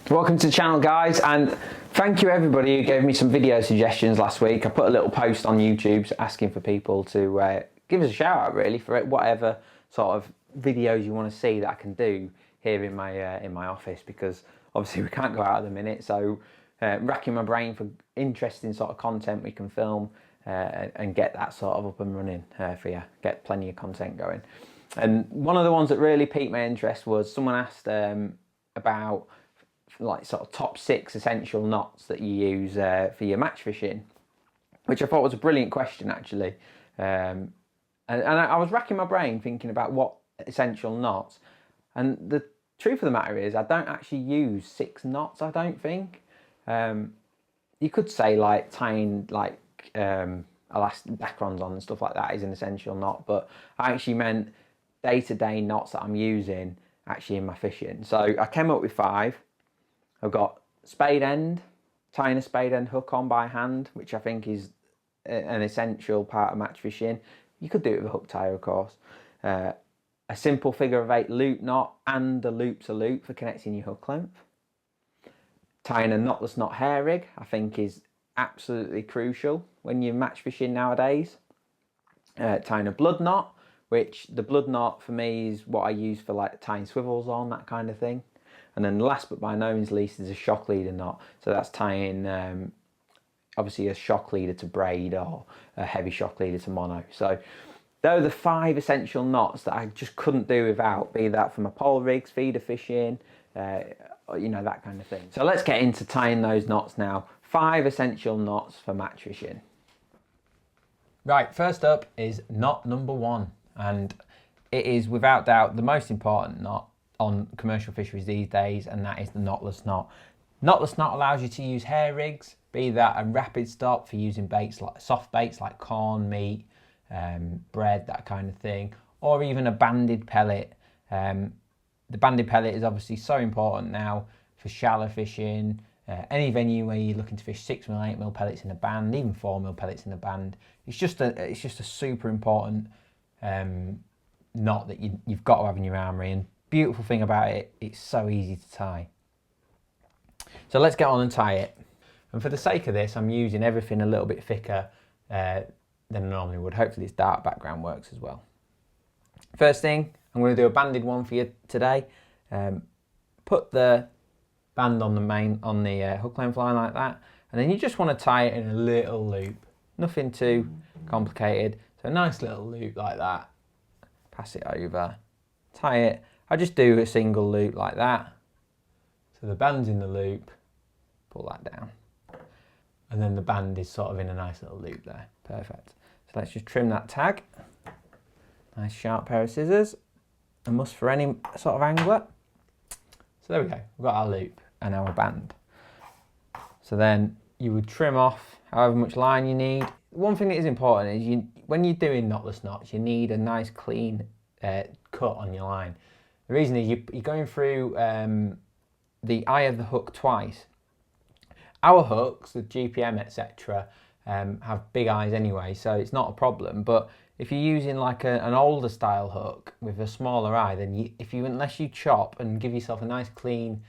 Welcome to the channel, guys, and thank you everybody who gave me some video suggestions last week. I put a little post on YouTube asking for people to give us a shout out really for whatever sort of videos you want to see that I can do here in my office, because obviously we can't go out at the minute, so racking my brain for interesting sort of content we can film and get that sort of up and running for you, get plenty of content going. And one of the ones that really piqued my interest was someone asked about like sort of top 6 essential knots that you use for your match fishing, which I thought was a brilliant question actually. And I was racking my brain thinking about what essential knots, and the truth of the matter is I don't actually use 6 knots, I don't think. You could say like tying like elastic backrons on and stuff like that is an essential knot, but I actually meant day-to-day knots that I'm using actually in my fishing. So I came up with 5. I've got spade end, tying a spade end hook on by hand, which I think is an essential part of match fishing. You could do it with a hook tie, of course. A simple figure of 8 loop knot and a loop's a loop for connecting your hook length. Tying a knotless knot hair rig, I think, is absolutely crucial when you're match fishing nowadays. Tying a blood knot, which the blood knot for me is what I use for like tying swivels on, that kind of thing. And then last but by no means least is a shock leader knot. So that's tying obviously a shock leader to braid or a heavy shock leader to mono. So those are the 5 essential knots that I just couldn't do without, be that for my pole rigs, feeder fishing, you know, that kind of thing. So let's get into tying those knots now. 5 essential knots for match fishing. Right, first up is knot number 1, and it is without doubt the most important knot on commercial fisheries these days, and that is the knotless knot. Knotless knot allows you to use hair rigs, be that a rapid stop for using baits like soft baits like corn, meat, bread, that kind of thing, or even a banded pellet. The banded pellet is obviously so important now for shallow fishing, any venue where you're looking to fish 6mm, 8mm pellets in a band, even 4mm pellets in a band. It's just a super important knot that you've got to have in your armoury, and beautiful thing about it, it's so easy to tie. So let's get on and tie it. And for the sake of this, I'm using everything a little bit thicker than I normally would. Hopefully this dark background works as well. First thing, I'm going to do a banded one for you today. Put the band on the hook length line like that, and then you just want to tie it in a little loop. Nothing too complicated. So a nice little loop like that. Pass it over, tie it. I just do a single loop like that. So the band's in the loop, pull that down. And then the band is sort of in a nice little loop there. Perfect. So let's just trim that tag. Nice sharp pair of scissors. A must for any sort of angler. So there we go, we've got our loop and our band. So then you would trim off however much line you need. One thing that is important is when you're doing knotless knots, you need a nice clean cut on your line. The reason is you're going through the eye of the hook twice. Our hooks, the GPM, etc., have big eyes anyway, so it's not a problem. But if you're using like an older style hook with a smaller eye, then unless you chop and give yourself a nice clean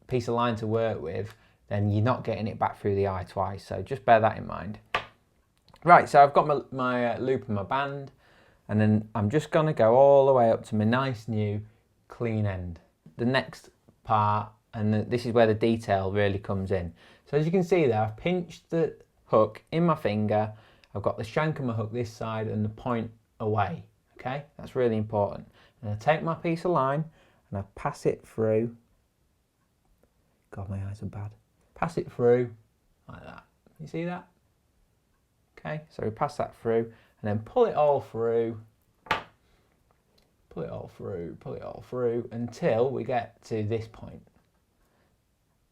piece of line to work with, then you're not getting it back through the eye twice. So just bear that in mind. Right, so I've got my loop and my band. And then I'm just going to go all the way up to my nice new clean end. The next part, and this is where the detail really comes in. So as you can see there, I've pinched the hook in my finger. I've got the shank of my hook this side and the point away. Okay, that's really important. And I take my piece of line and I pass it through. God, my eyes are bad. Pass it through like that. You see that? Okay, so we pass that through. And then pull it all through, pull it all through until we get to this point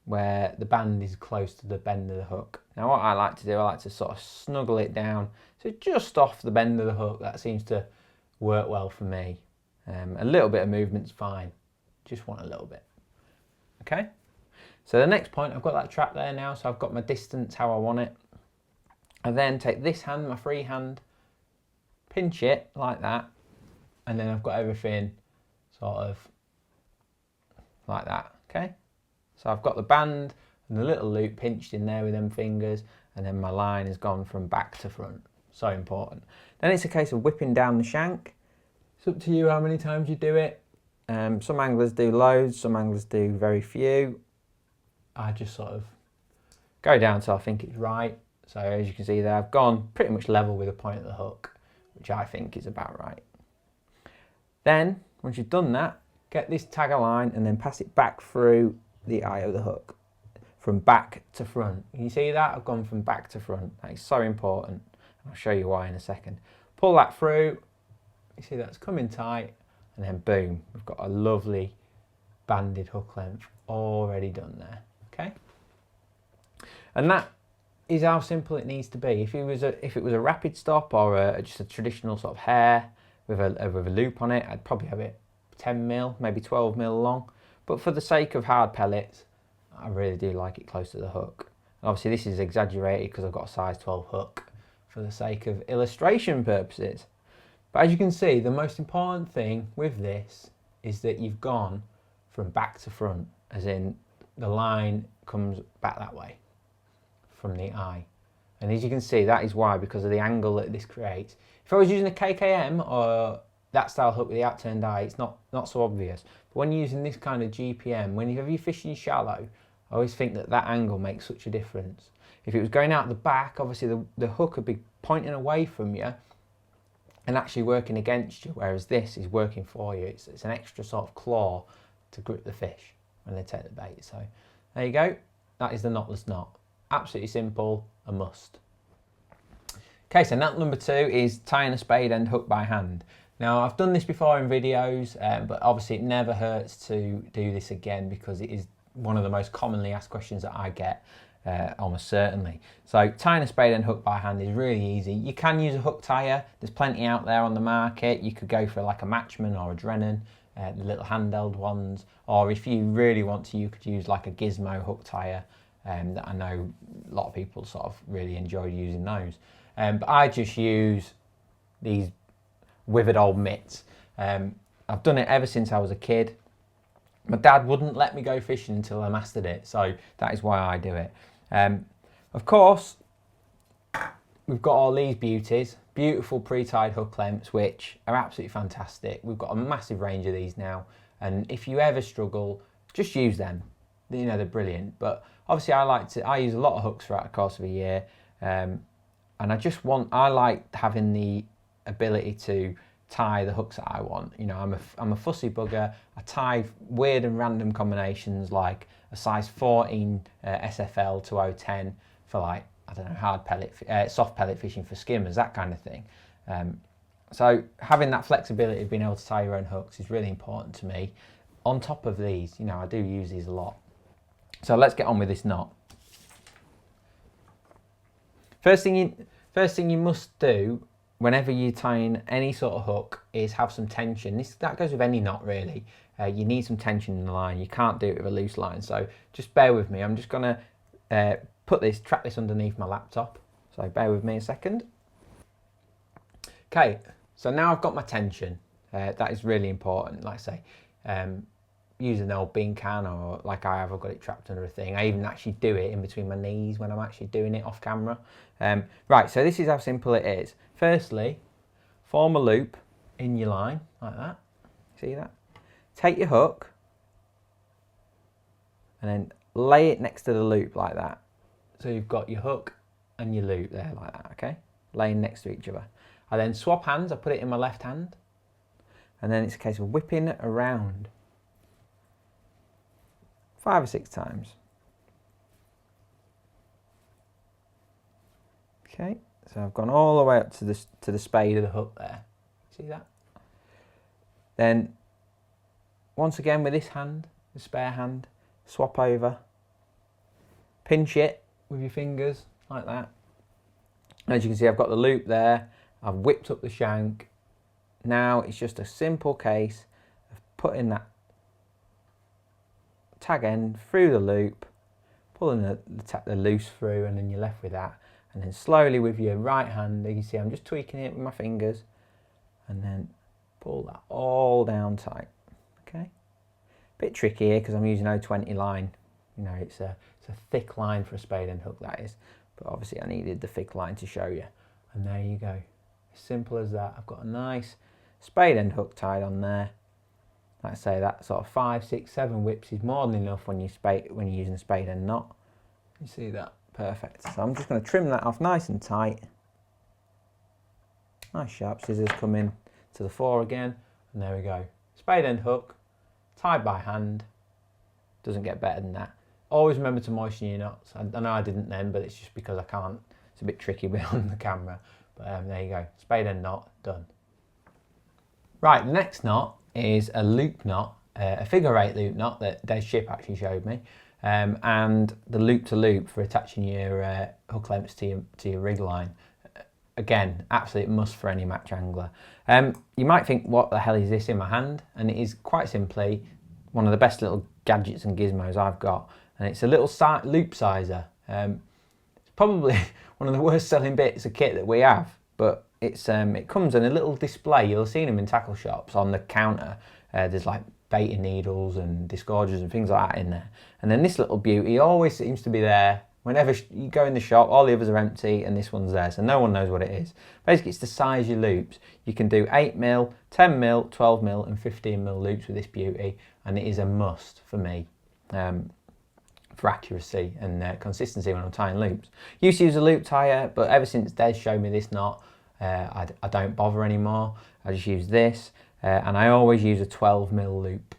where the band is close to the bend of the hook. Now what I like to do, I like to sort of snuggle it down so just off the bend of the hook. That seems to work well for me. A little bit of movement's fine, just want a little bit. Okay, so the next point, I've got that trap there now, so I've got my distance how I want it. I then take this hand, my free hand, pinch it like that, and then I've got everything sort of like that, okay? So I've got the band and the little loop pinched in there with them fingers, and then my line has gone from back to front. So important. Then it's a case of whipping down the shank. It's up to you how many times you do it. Some anglers do loads, some anglers do very few. I just sort of go down till I think it's right. So as you can see there, I've gone pretty much level with the point of the hook, which I think is about right. Then, once you've done that, get this tagger line and then pass it back through the eye of the hook, from back to front. Can you see that? I've gone from back to front. That is so important. I'll show you why in a second. Pull that through. You see that's coming tight, and then boom, we've got a lovely banded hook length already done there. Okay, and that is how simple it needs to be. If it was a rapid stop or just a traditional sort of hair with a loop on it, I'd probably have it 10 mil, maybe 12 mil long. But for the sake of hard pellets, I really do like it close to the hook. And obviously this is exaggerated because I've got a size 12 hook for the sake of illustration purposes. But as you can see, the most important thing with this is that you've gone from back to front, as in the line comes back that way from the eye. And as you can see, that is why, because of the angle that this creates. If I was using a KKM or that style hook with the outturned eye, it's not so obvious. But when you're using this kind of GPM, whenever you're fishing shallow, I always think that that angle makes such a difference. If it was going out the back, obviously the hook would be pointing away from you and actually working against you, whereas this is working for you. It's an extra sort of claw to grip the fish when they take the bait. So there you go. That is the knotless knot. Absolutely simple, a must. Okay, so knot number 2 is tying a spade end hook by hand. Now I've done this before in videos, but obviously it never hurts to do this again because it is one of the most commonly asked questions that I get, almost certainly. So tying a spade end hook by hand is really easy. You can use a hook tire. There's plenty out there on the market. You could go for like a Matchman or a Drennan, the little handheld ones, or if you really want to, you could use like a Gizmo hook tire. That I know a lot of people sort of really enjoy using those. But I just use these withered old mitts. I've done it ever since I was a kid. My dad wouldn't let me go fishing until I mastered it, so that is why I do it. Of course, we've got all these beauties, beautiful pre-tied hook lengths, which are absolutely fantastic. We've got a massive range of these now, and if you ever struggle, just use them. You know, they're brilliant. But obviously I use a lot of hooks throughout the course of a year, and I like having the ability to tie the hooks that I want. You know, I'm a fussy bugger. I tie weird and random combinations like a size 14 SFL to 010 for, like, I don't know, hard pellet, soft pellet fishing for skimmers, that kind of thing. So having that flexibility of being able to tie your own hooks is really important to me. On top of these, you know, I do use these a lot. So let's get on with this knot. First thing you must do whenever you're tying any sort of hook is have some tension. That goes with any knot really. You need some tension in the line. You can't do it with a loose line. So just bear with me. I'm just gonna track this underneath my laptop. So bear with me a second. Okay, so now I've got my tension. That is really important. Like I say, use an old bean can, or like I've got it trapped under a thing. I even actually do it in between my knees when I'm actually doing it off camera. Right, so this is how simple it is. Firstly, form a loop in your line, like that. See that? Take your hook and then lay it next to the loop like that. So you've got your hook and your loop there like that, okay? Laying next to each other. I then swap hands, I put it in my left hand, and then it's a case of whipping it around 5 or 6 times. Okay, so I've gone all the way up to the spade of the hook there. See that? Then, once again with this hand, the spare hand, swap over, pinch it with your fingers like that. As you can see, I've got the loop there. I've whipped up the shank. Now it's just a simple case of putting that tag end through the loop, pulling the loose through, and then you're left with that. And then slowly with your right hand, you can see I'm just tweaking it with my fingers, and then pull that all down tight. Okay, bit tricky here because I'm using 020 line You know, it's a thick line for a spade end hook, that is. But obviously I needed the thick line to show you. And there you go. As simple as that. I've got a nice spade end hook tied on there. Like I say, that sort of 5, 6, 7 whips is more than enough when you're using a spade end knot. You see that? Perfect. So I'm just going to trim that off nice and tight. Nice sharp scissors come in to the fore again, and there we go. Spade end hook, tied by hand. Doesn't get better than that. Always remember to moisten your knots. I know I didn't then, but it's just because I can't. It's a bit tricky behind the camera. But there you go. Spade end knot, done. Right, the next knot is a loop knot, a figure 8 loop knot that Des Ship actually showed me. And the loop to loop for attaching your hook lengths to your rig line. Again, absolute must for any match angler. You might think, what the hell is this in my hand? And it is quite simply one of the best little gadgets and gizmos I've got. And it's a little loop sizer. It's probably one of the worst selling bits of kit that we have, but it comes in a little display. You'll have seen them in tackle shops on the counter. There's like baiting needles and disgorgers and things like that in there. And then this little beauty always seems to be there. Whenever you go in the shop, all the others are empty and this one's there, so no one knows what it is. Basically, it's the size of your loops. You can do 8mm, 10mm, 12mm and 15mm loops with this beauty, and it is a must for me for accuracy and consistency when I'm tying loops. Used to use a loop tire, but ever since Des showed me this knot, I don't bother anymore. I just use this, and I always use a 12mm loop,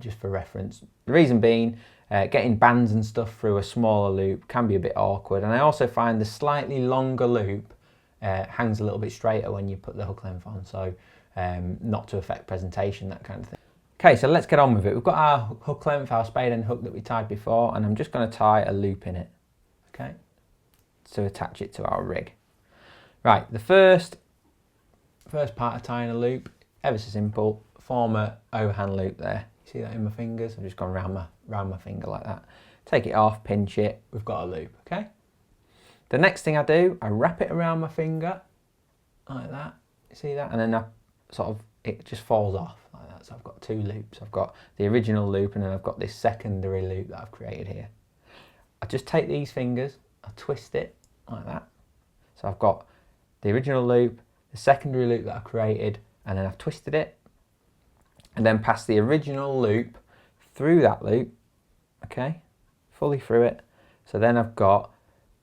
just for reference. The reason being, getting bands and stuff through a smaller loop can be a bit awkward, and I also find the slightly longer loop hangs a little bit straighter when you put the hook length on, so not to affect presentation, that kind of thing. Okay, so let's get on with it. We've got our hook length, our spade end hook that we tied before, and I'm just going to tie a loop in it, okay, to attach it to our rig. Right, the first part of tying a loop, ever so simple, form a overhand loop there. See that in my fingers? I've just gone round my finger like that. Take it off, pinch it, we've got a loop, okay? The next thing I do, I wrap it around my finger, like that, see that? And then it just falls off like that. So I've got 2 loops. I've got the original loop and then I've got this secondary loop that I've created here. I just take these fingers, I twist it like that. So I've got the original loop, the secondary loop that I created, and then I've twisted it, and then pass the original loop through that loop, okay, fully through it. So then I've got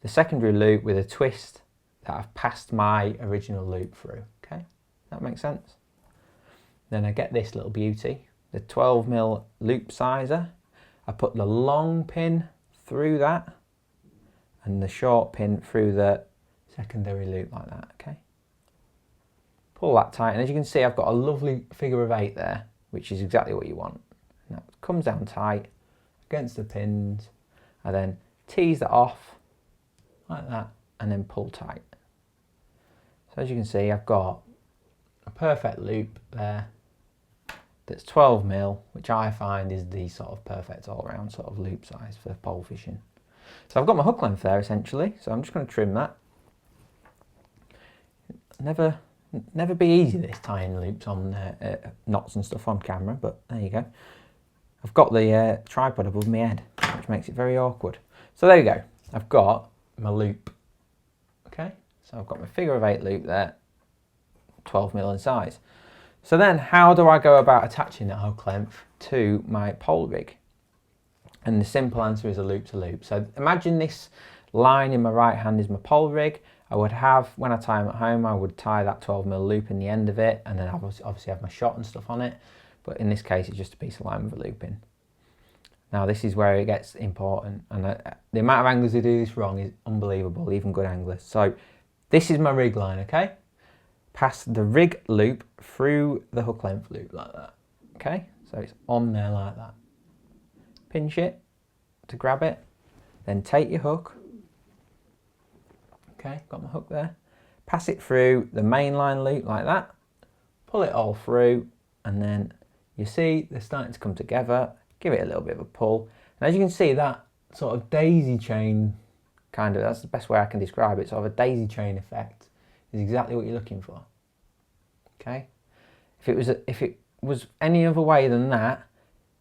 the secondary loop with a twist that I've passed my original loop through, okay? That makes sense? Then I get this little beauty, the 12mm loop sizer. I put the long pin through that and the short pin through the secondary loop like that, okay? Pull that tight, and as you can see, I've got a lovely figure of 8 there, which is exactly what you want. Now it comes down tight against the pins. I then tease that off like that and then pull tight. So as you can see, I've got a perfect loop there that's 12mm, which I find is the sort of perfect all-round sort of loop size for pole fishing. So I've got my hook length there essentially, so I'm just going to trim that. Never be easy this tying loops on knots and stuff on camera, but there you go. I've got the tripod above my head, which makes it very awkward. So there you go. I've got my loop. Okay, so I've got my figure of 8 loop there, 12mm in size. So then how do I go about attaching that hook length to my pole rig? And the simple answer is a loop to loop. So imagine this line in my right hand is my pole rig. I would have, when I tie them at home, I would tie that 12mm loop in the end of it, and then obviously have my shot and stuff on it. But in this case, it's just a piece of line with a loop in. Now this is where it gets important, and the amount of anglers who do this wrong is unbelievable, even good anglers. So this is my rig line, okay? Pass the rig loop through the hook length loop like that, okay? So it's on there like that. Pinch it to grab it, then take your hook. Okay, got my hook there. Pass it through the mainline loop like that. Pull it all through, and then you see they're starting to come together. Give it a little bit of a pull. And as you can see, that sort of daisy chain kind of, that's the best way I can describe it, sort of a daisy chain effect is exactly what you're looking for. Okay? If it was any other way than that,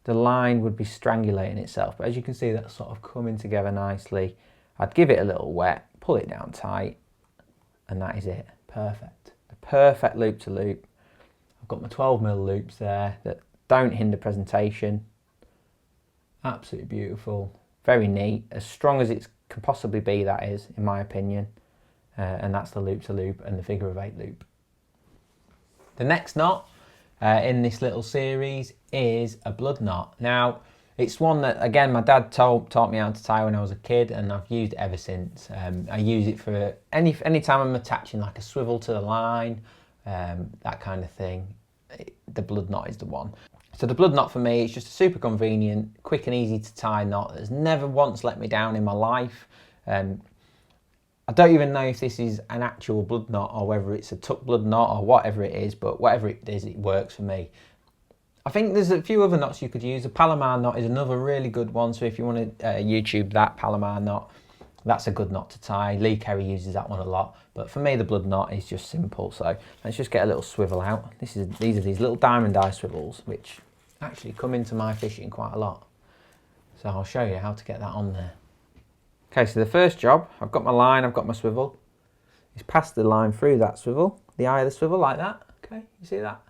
the line would be strangulating itself. But as you can see, that's sort of coming together nicely. I'd give it a little wet, pull it down tight, and that is it. Perfect. The perfect loop to loop. I've got my 12mm loops there that don't hinder presentation. Absolutely beautiful. Very neat. As strong as it can possibly be, that is, in my opinion. And that's the loop to loop and the figure of 8 loop. The next knot in this little series is a blood knot. Now, it's one that, again, my dad taught me how to tie when I was a kid, and I've used it ever since. I use it for any time I'm attaching like a swivel to the line, that kind of thing. The blood knot is the one. So the blood knot for me is just a super convenient, quick and easy to tie knot that's never once let me down in my life. I don't even know if this is an actual blood knot or whether it's a tuck blood knot or whatever it is, but whatever it is, it works for me. I think there's a few other knots you could use. A Palomar knot is another really good one, so if you want to YouTube that Palomar knot, that's a good knot to tie. Lee Kerry uses that one a lot, but for me the blood knot is just simple. So let's just get a little swivel out. These are these little diamond eye swivels, which actually come into my fishing quite a lot. So I'll show you how to get that on there. Okay, so the first job, I've got my line, I've got my swivel. Is pass the line through that swivel, the eye of the swivel like that. Okay, you see that?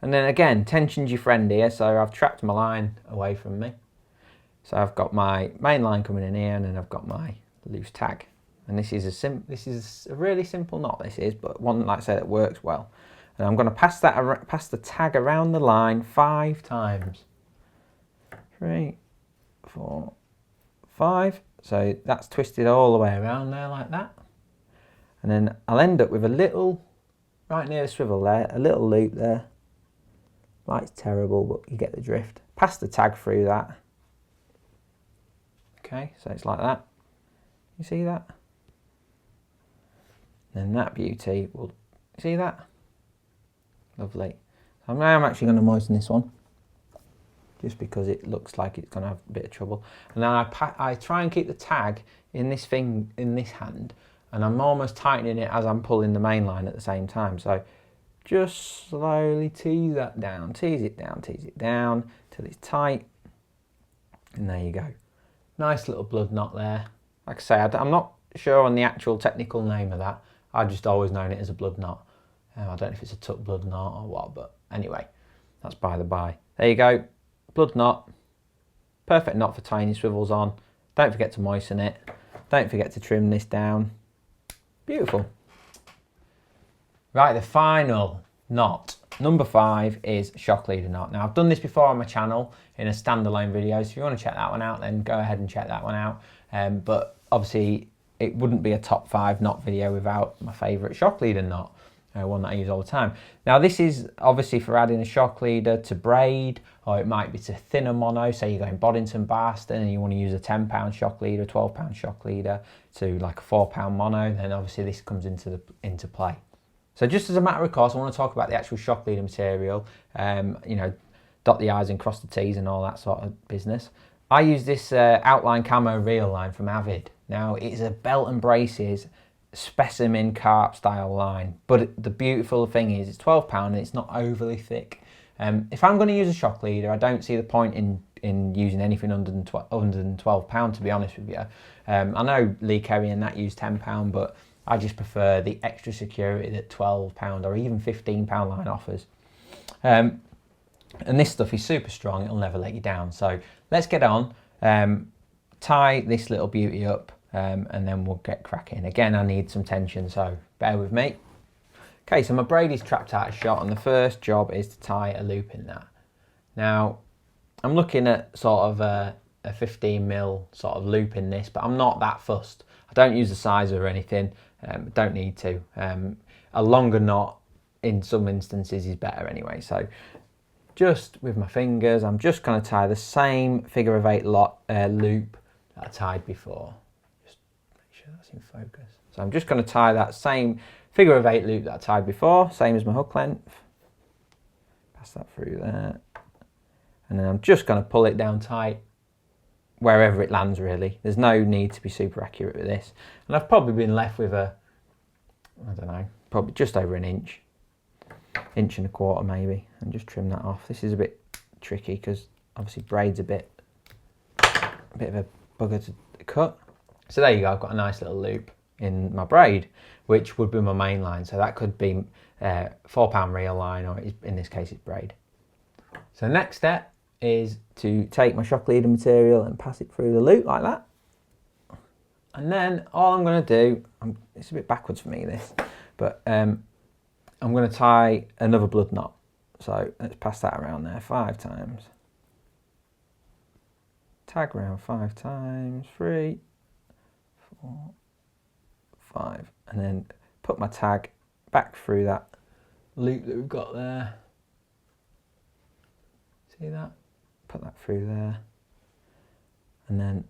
And then again, tension's your friend here, so I've trapped my line away from me. So I've got my main line coming in here, and then I've got my loose tag. And this is a really simple knot, this is, but one, like I said, that works well. And I'm going to pass the tag around the line 5 times. 3, 4, 5. So that's twisted all the way around there like that. And then I'll end up with a little, right near the swivel there, a little loop there. Light's terrible, but you get the drift. Pass the tag through that. Okay, so it's like that. You see that? And that beauty will, see that? Lovely. So now I'm actually going to moisten this one, just because it looks like it's going to have a bit of trouble. And then I try and keep the tag in this thing, in this hand, and I'm almost tightening it as I'm pulling the main line at the same time. So just slowly tease that down, tease it down till it's tight. And there you go. Nice little blood knot there. Like I say, I'm not sure on the actual technical name of that. I've just always known it as a blood knot. I don't know if it's a tuck blood knot or what, but anyway, that's by the by. There you go. Blood knot, perfect knot for tying your swivels on. Don't forget to moisten it. Don't forget to trim this down. Beautiful. Right, the final knot, number 5, is shock leader knot. Now I've done this before on my channel in a standalone video, so if you want to check that one out, then go ahead and check that one out. But obviously it wouldn't be a top 5 knot video without my favourite shock leader knot. One that I use all the time. Now this is obviously for adding a shock leader to braid, or it might be to thinner mono. Say you're going Boddington Baston and you want to use a 10-pound shock leader, a 12-pound shock leader to like a 4-pound mono, then obviously this comes into play. So just as a matter of course, I want to talk about the actual shock leader material, you know, dot the I's and cross the T's and all that sort of business. I use this outline camo reel line from Avid. Now it's a belt and braces specimen carp style line, but the beautiful thing is it's 12 pound and it's not overly thick. If I'm going to use a shock leader, I don't see the point in using anything under than 12 pound, to be honest with you. I know Lee Kerry and that use 10 pound, but I just prefer the extra security that 12 pound or even 15 pound line offers. And this stuff is super strong, it'll never let you down. So let's get on, tie this little beauty up, and then we'll get cracking. Again, I need some tension, so bear with me. Okay, so my braid is trapped out of shot, and the first job is to tie a loop in that. Now, I'm looking at sort of a 15mm sort of loop in this, but I'm not that fussed. I don't use a sizer or anything, don't need to. A longer knot in some instances is better anyway, so just with my fingers, I'm just going to tie the same figure of 8 loop that I tied before. Just make sure that's in focus. So I'm just going to tie that same figure of 8 loop that I tied before, same as my hook length. Pass that through there. And then I'm just going to pull it down tight wherever it lands, really. There's no need to be super accurate with this. And I've probably been left with a, I don't know, probably just over an inch and a quarter maybe, and just trim that off. This is a bit tricky because obviously braid's a bit of a bugger to cut. So there you go, I've got a nice little loop in my braid, which would be my main line. So that could be £4 reel line, or in this case it's braid. So the next step is to take my shock leader material and pass it through the loop like that. And then all I'm going to do, it's a bit backwards for me this, but I'm going to tie another blood knot. So let's pass that around there 5 times. Tag around 5 times, 3, 4, 5, and then put my tag back through that loop that we've got there. See that? Put that through there, and then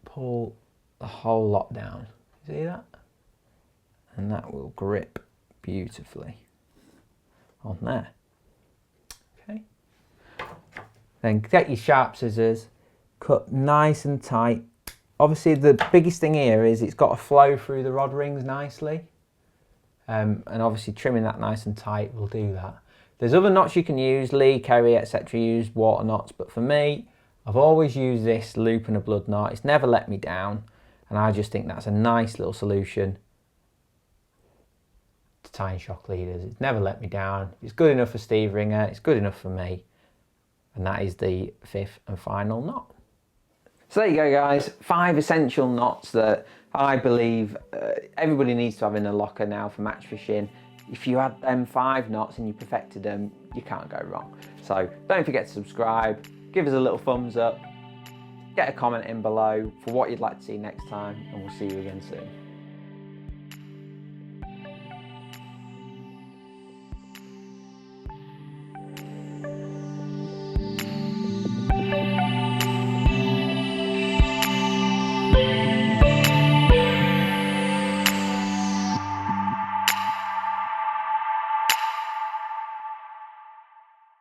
pull the whole lot down. See that? And that will grip beautifully on there. Okay. Then get your sharp scissors, cut nice and tight. Obviously the biggest thing here is it's got to flow through the rod rings nicely. And obviously trimming that nice and tight will do that. There's other knots you can use, Lee, Kerry, etc. use water knots, but for me, I've always used this loop and a blood knot. It's never let me down, and I just think that's a nice little solution to tying shock leaders. It's never let me down. It's good enough for Steve Ringer, it's good enough for me, and that is the 5th and final knot. So there you go, guys, 5 essential knots that I believe everybody needs to have in a locker now for match fishing. If you had them 5 knots and you perfected them, you can't go wrong. So don't forget to subscribe, give us a little thumbs up, get a comment in below for what you'd like to see next time, and we'll see you again soon.